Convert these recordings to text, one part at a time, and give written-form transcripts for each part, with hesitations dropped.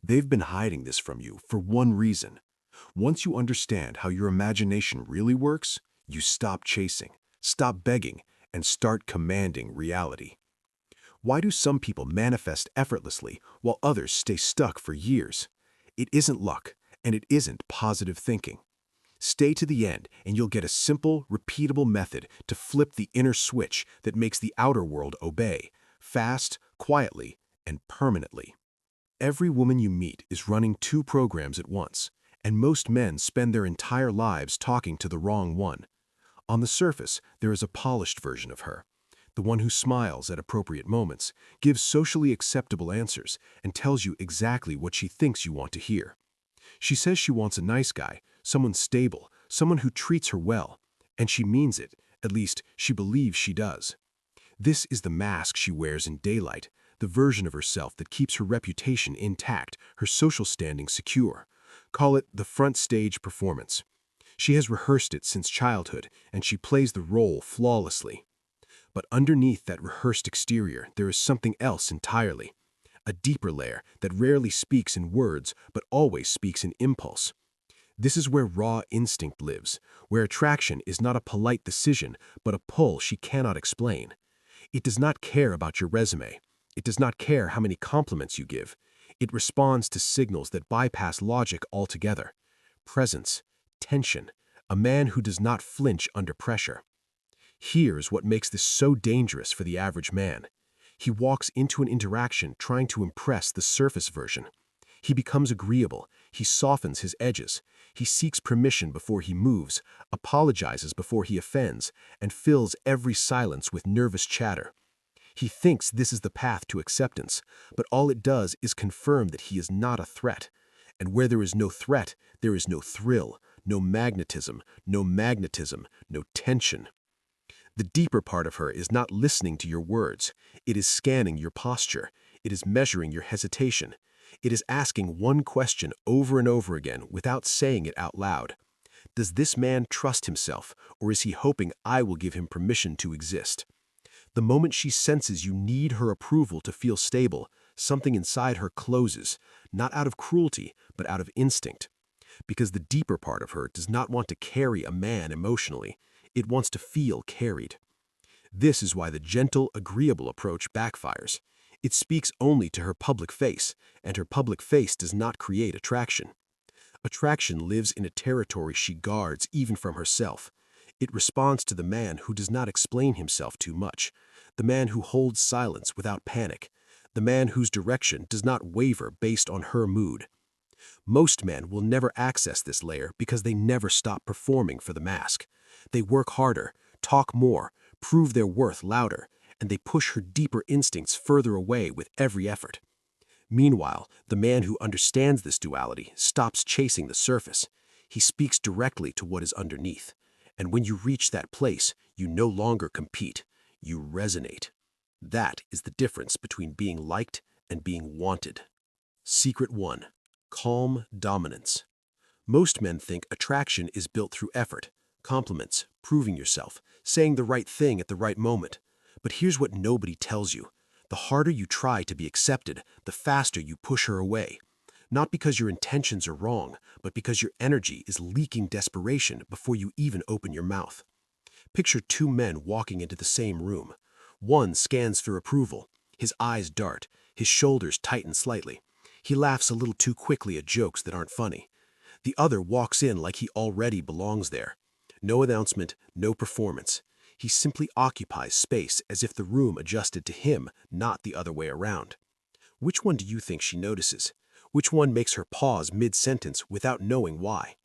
They've been hiding this from you for one reason. Once you understand how your imagination really works, you stop chasing, stop begging, and start commanding reality. Why do some people manifest effortlessly while others stay stuck for years? It isn't luck, and it isn't positive thinking. Stay to the end, and you'll get a simple, repeatable method to flip the inner switch that makes the outer world obey, fast, quietly, and permanently. Every woman you meet is running two programs at once, and most men spend their entire lives talking to the wrong one. On the surface, there is a polished version of her, the one who smiles at appropriate moments, gives socially acceptable answers, and tells you exactly what she thinks you want to hear. She says she wants a nice guy, someone stable, someone who treats her well, and she means it, at least she believes she does. This is the mask she wears in daylight, the version of herself that keeps her reputation intact, her social standing secure. Call it the front stage performance. She has rehearsed it since childhood, and she plays the role flawlessly. But underneath that rehearsed exterior, there is something else entirely. A deeper layer that rarely speaks in words, but always speaks in impulse. This is where raw instinct lives, where attraction is not a polite decision, but a pull she cannot explain. It does not care about your resume. It does not care how many compliments you give. It responds to signals that bypass logic altogether. Presence, tension, a man who does not flinch under pressure. Here's what makes this so dangerous for the average man. He walks into an interaction trying to impress the surface version. He becomes agreeable, he softens his edges, he seeks permission before he moves, apologizes before he offends, and fills every silence with nervous chatter. He thinks this is the path to acceptance, but all it does is confirm that he is not a threat. And where there is no threat, there is no thrill, no magnetism, no tension. The deeper part of her is not listening to your words. It is scanning your posture. It is measuring your hesitation. It is asking one question over and over again without saying it out loud. Does this man trust himself, or is he hoping I will give him permission to exist? The moment she senses you need her approval to feel stable, something inside her closes, not out of cruelty, but out of instinct. Because the deeper part of her does not want to carry a man emotionally. It wants to feel carried. This is why the gentle, agreeable approach backfires. It speaks only to her public face, and her public face does not create attraction. Attraction lives in a territory she guards even from herself. It responds to the man who does not explain himself too much, the man who holds silence without panic, the man whose direction does not waver based on her mood. Most men will never access this layer because they never stop performing for the mask. They work harder, talk more, prove their worth louder, and they push her deeper instincts further away with every effort. Meanwhile, the man who understands this duality stops chasing the surface. He speaks directly to what is underneath. And when you reach that place, you no longer compete. You resonate. That is the difference between being liked and being wanted. Secret 1. Calm dominance. Most men think attraction is built through effort, compliments, proving yourself, saying the right thing at the right moment. But here's what nobody tells you. The harder you try to be accepted, the faster you push her away. Not because your intentions are wrong, but because your energy is leaking desperation before you even open your mouth. Picture two men walking into the same room. One scans for approval. His eyes dart, his shoulders tighten slightly. He laughs a little too quickly at jokes that aren't funny. The other walks in like he already belongs there. No announcement, no performance. He simply occupies space as if the room adjusted to him, not the other way around. Which one do you think she notices? Which one makes her pause mid-sentence without knowing why?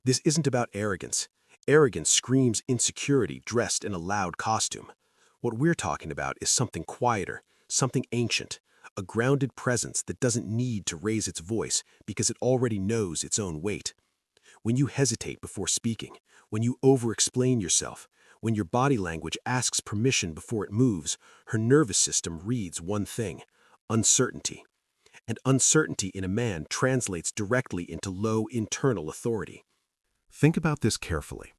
This isn't about arrogance. Arrogance screams insecurity dressed in a loud costume. What we're talking about is something quieter, something ancient, a grounded presence that doesn't need to raise its voice because it already knows its own weight. When you hesitate before speaking, when you over-explain yourself, when your body language asks permission before it moves, her nervous system reads one thing: uncertainty. And uncertainty in a man translates directly into low internal authority. Think about this carefully.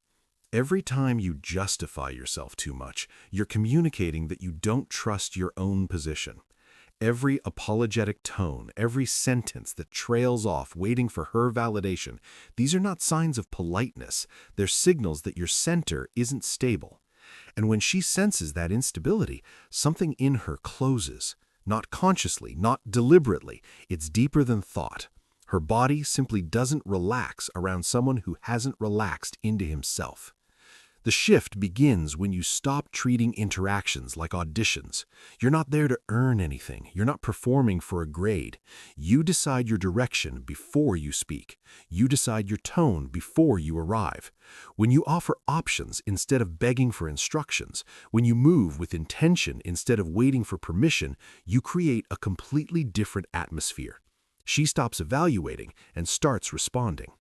Every time you justify yourself too much, you're communicating that you don't trust your own position. Every apologetic tone, every sentence that trails off waiting for her validation, these are not signs of politeness. They're signals that your center isn't stable. And when she senses that instability, something in her closes. Not consciously, not deliberately. It's deeper than thought. Her body simply doesn't relax around someone who hasn't relaxed into himself. The shift begins when you stop treating interactions like auditions. You're not there to earn anything. You're not performing for a grade. You decide your direction before you speak. You decide your tone before you arrive. When you offer options instead of begging for instructions, when you move with intention instead of waiting for permission, you create a completely different atmosphere. She stops evaluating and starts responding.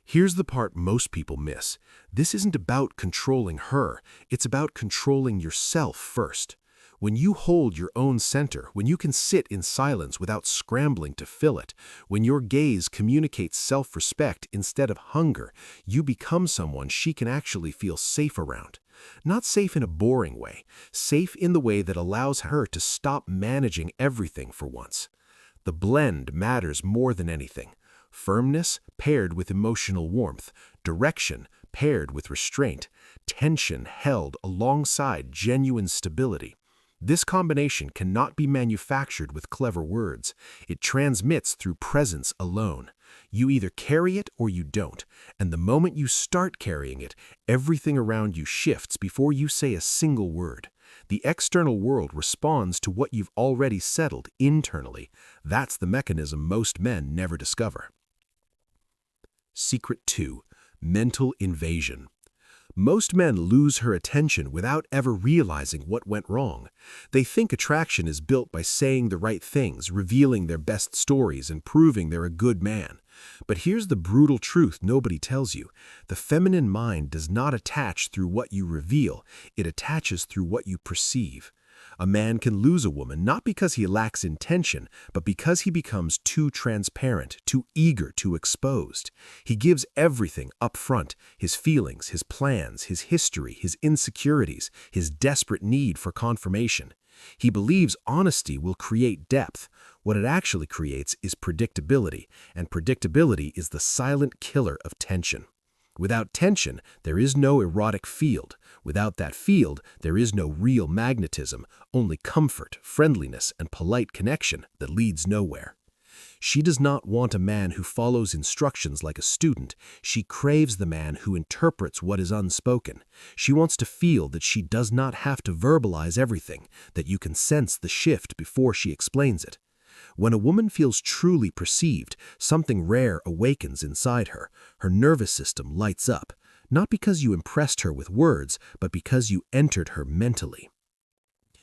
Here's the part most people miss. This isn't about controlling her. It's about controlling yourself first. When you hold your own center, when you can sit in silence without scrambling to fill it, when your gaze communicates self-respect instead of hunger, you become someone she can actually feel safe around. Not safe in a boring way, safe in the way that allows her to stop managing everything for once. The blend matters more than anything. Firmness paired with emotional warmth, direction paired with restraint, tension held alongside genuine stability. This combination cannot be manufactured with clever words. It transmits through presence alone. You either carry it or you don't, and the moment you start carrying it, everything around you shifts before you say a single word. The external world responds to what you've already settled internally. That's the mechanism most men never discover. Secret 2. Mental invasion. Most men lose her attention without ever realizing what went wrong. They think attraction is built by saying the right things, revealing their best stories, and proving they're a good man. But here's the brutal truth nobody tells you. The feminine mind does not attach through what you reveal, it attaches through what you perceive. A man can lose a woman not because he lacks intention, but because he becomes too transparent, too eager, too exposed. He gives everything up front, his feelings, his plans, his history, his insecurities, his desperate need for confirmation. He believes honesty will create depth. What it actually creates is predictability, and predictability is the silent killer of tension. Without tension, there is no erotic field. Without that field, there is no real magnetism, only comfort, friendliness, and polite connection that leads nowhere. She does not want a man who follows instructions like a student. She craves the man who interprets what is unspoken. She wants to feel that she does not have to verbalize everything, that you can sense the shift before she explains it. When a woman feels truly perceived, something rare awakens inside her. Her nervous system lights up, not because you impressed her with words, but because you entered her mentally.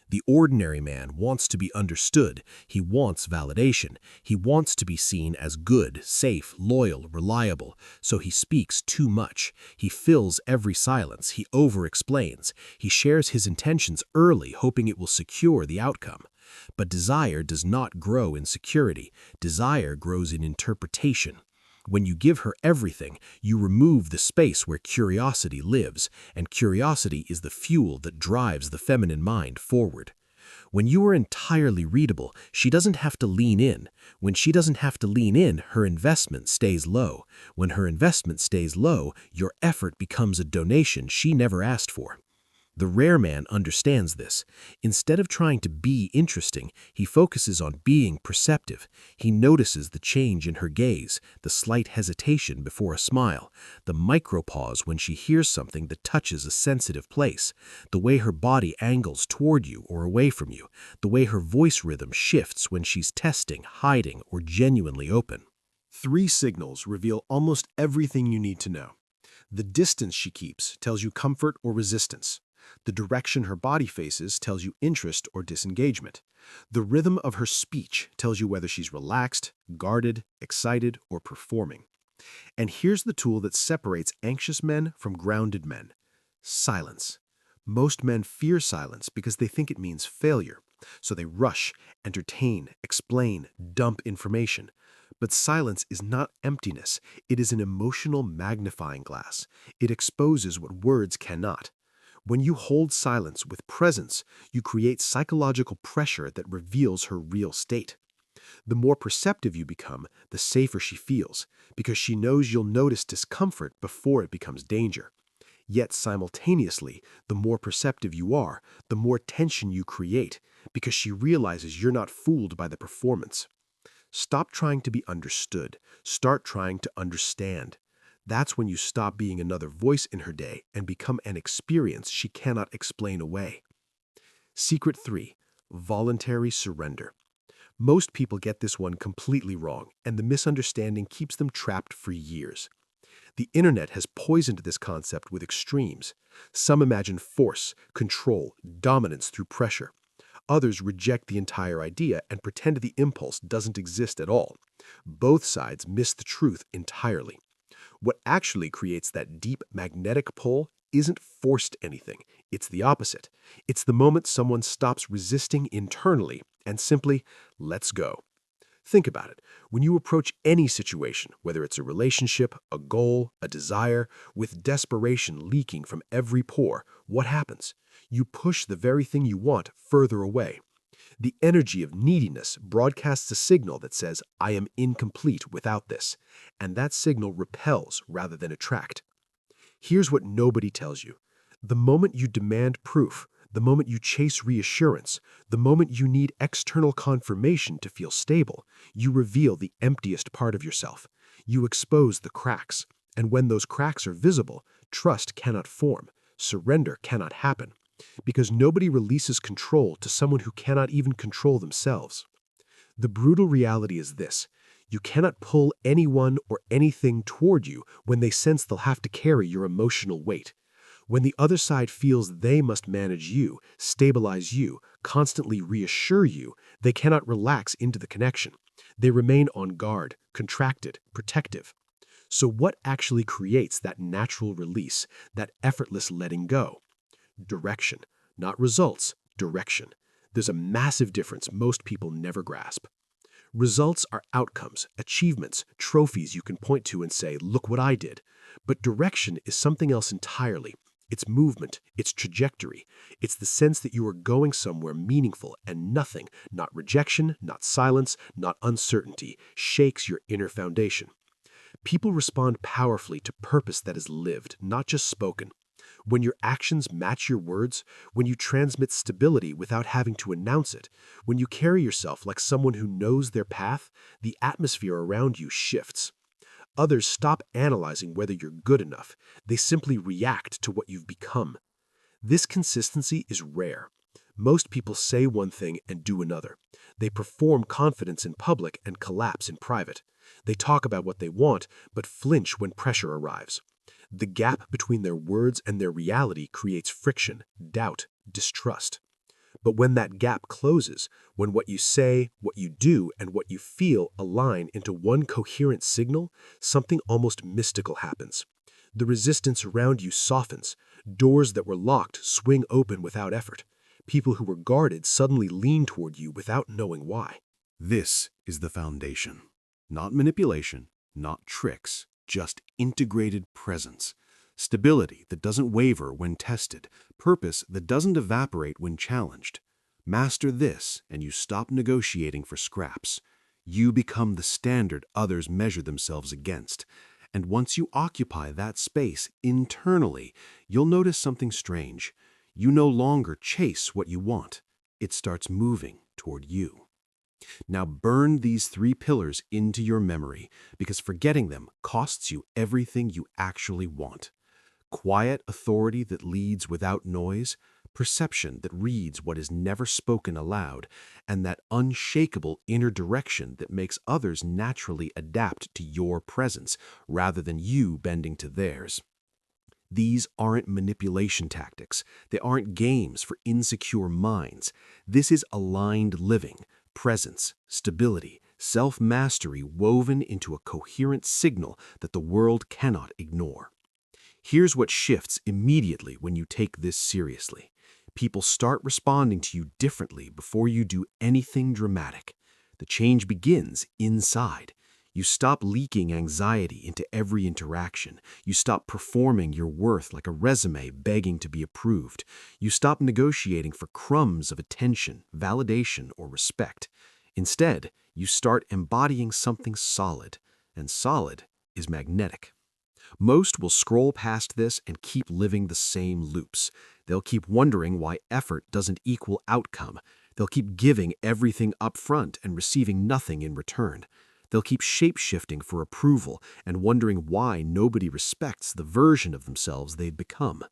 The ordinary man wants to be understood. He wants validation. He wants to be seen as good, safe, loyal, reliable. So he speaks too much. He fills every silence. He over-explains. He shares his intentions early, hoping it will secure the outcome. But desire does not grow in security. Desire grows in interpretation. When you give her everything, you remove the space where curiosity lives, and curiosity is the fuel that drives the feminine mind forward. When you are entirely readable, she doesn't have to lean in. When she doesn't have to lean in, her investment stays low. When her investment stays low, your effort becomes a donation she never asked for. The rare man understands this. Instead of trying to be interesting, he focuses on being perceptive. He notices the change in her gaze, the slight hesitation before a smile, the micropause when she hears something that touches a sensitive place, the way her body angles toward you or away from you, the way her voice rhythm shifts when she's testing, hiding, or genuinely open. 3 signals reveal almost everything you need to know. The distance she keeps tells you comfort or resistance. The direction her body faces tells you interest or disengagement. The rhythm of her speech tells you whether she's relaxed, guarded, excited, or performing. And here's the tool that separates anxious men from grounded men: silence. Most men fear silence because they think it means failure. So they rush, entertain, explain, dump information. But silence is not emptiness. It is an emotional magnifying glass. It exposes what words cannot. When you hold silence with presence, you create psychological pressure that reveals her real state. The more perceptive you become, the safer she feels, because she knows you'll notice discomfort before it becomes danger. Yet simultaneously, the more perceptive you are, the more tension you create, because she realizes you're not fooled by the performance. Stop trying to be understood. Start trying to understand. That's when you stop being another voice in her day and become an experience she cannot explain away. Secret 3. Voluntary surrender. Most people get this one completely wrong, and the misunderstanding keeps them trapped for years. The internet has poisoned this concept with extremes. Some imagine force, control, dominance through pressure. Others reject the entire idea and pretend the impulse doesn't exist at all. Both sides miss the truth entirely. What actually creates that deep magnetic pull isn't forced anything. It's the opposite. It's the moment someone stops resisting internally and simply lets go. Think about it. When you approach any situation, whether it's a relationship, a goal, a desire, with desperation leaking from every pore, what happens? You push the very thing you want further away. The energy of neediness broadcasts a signal that says, I am incomplete without this, and that signal repels rather than attract. Here's what nobody tells you. The moment you demand proof, the moment you chase reassurance, the moment you need external confirmation to feel stable, you reveal the emptiest part of yourself. You expose the cracks. And when those cracks are visible, trust cannot form, surrender cannot happen. Because nobody releases control to someone who cannot even control themselves. The brutal reality is this. You cannot pull anyone or anything toward you when they sense they'll have to carry your emotional weight. When the other side feels they must manage you, stabilize you, constantly reassure you, they cannot relax into the connection. They remain on guard, contracted, protective. So what actually creates that natural release, that effortless letting go? Direction. Not results, direction. There's a massive difference most people never grasp. Results are outcomes, achievements, trophies you can point to and say, look what I did. But direction is something else entirely. It's movement, it's trajectory. It's the sense that you are going somewhere meaningful and nothing, not rejection, not silence, not uncertainty, shakes your inner foundation. People respond powerfully to purpose that is lived, not just spoken. When your actions match your words, when you transmit stability without having to announce it, when you carry yourself like someone who knows their path, the atmosphere around you shifts. Others stop analyzing whether you're good enough. They simply react to what you've become. This consistency is rare. Most people say one thing and do another. They perform confidence in public and collapse in private. They talk about what they want, but flinch when pressure arrives. The gap between their words and their reality creates friction, doubt, distrust. But when that gap closes, when what you say, what you do, and what you feel align into one coherent signal, something almost mystical happens. The resistance around you softens. Doors that were locked swing open without effort. People who were guarded suddenly lean toward you without knowing why. This is the foundation. Not manipulation, not tricks, just integrated presence. Stability that doesn't waver when tested. Purpose that doesn't evaporate when challenged. Master this, and you stop negotiating for scraps. You become the standard others measure themselves against. And once you occupy that space internally, you'll notice something strange. You no longer chase what you want. It starts moving toward you. Now burn these 3 pillars into your memory, because forgetting them costs you everything you actually want. Quiet authority that leads without noise, perception that reads what is never spoken aloud, and that unshakable inner direction that makes others naturally adapt to your presence rather than you bending to theirs. These aren't manipulation tactics. They aren't games for insecure minds. This is aligned living, presence, stability, self-mastery woven into a coherent signal that the world cannot ignore. Here's what shifts immediately when you take this seriously. People start responding to you differently before you do anything dramatic. The change begins inside. You stop leaking anxiety into every interaction. You stop performing your worth like a resume begging to be approved. You stop negotiating for crumbs of attention, validation, or respect. Instead, you start embodying something solid, and solid is magnetic. Most will scroll past this and keep living the same loops. They'll keep wondering why effort doesn't equal outcome. They'll keep giving everything up front and receiving nothing in return. They'll keep shape-shifting for approval and wondering why nobody respects the version of themselves they've become.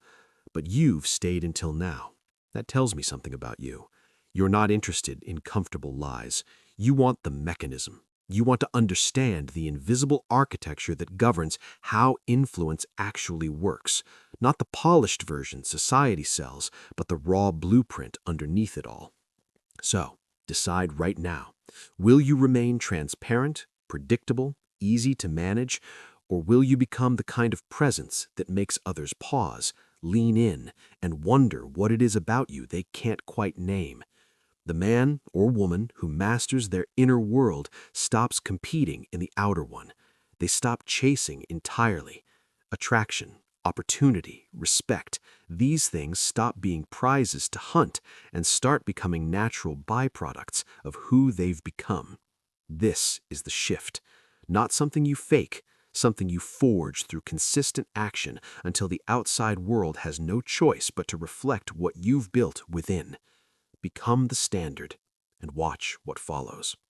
But you've stayed until now. That tells me something about you. You're not interested in comfortable lies. You want the mechanism. You want to understand the invisible architecture that governs how influence actually works, not the polished version society sells, but the raw blueprint underneath it all. So, decide right now. Will you remain transparent, predictable, easy to manage, or will you become the kind of presence that makes others pause, lean in, and wonder what it is about you they can't quite name? The man or woman who masters their inner world stops competing in the outer one. They stop chasing entirely. Attraction, opportunity, respect, these things stop being prizes to hunt and start becoming natural byproducts of who they've become. This is the shift. Not something you fake, something you forge through consistent action until the outside world has no choice but to reflect what you've built within. Become the standard and watch what follows.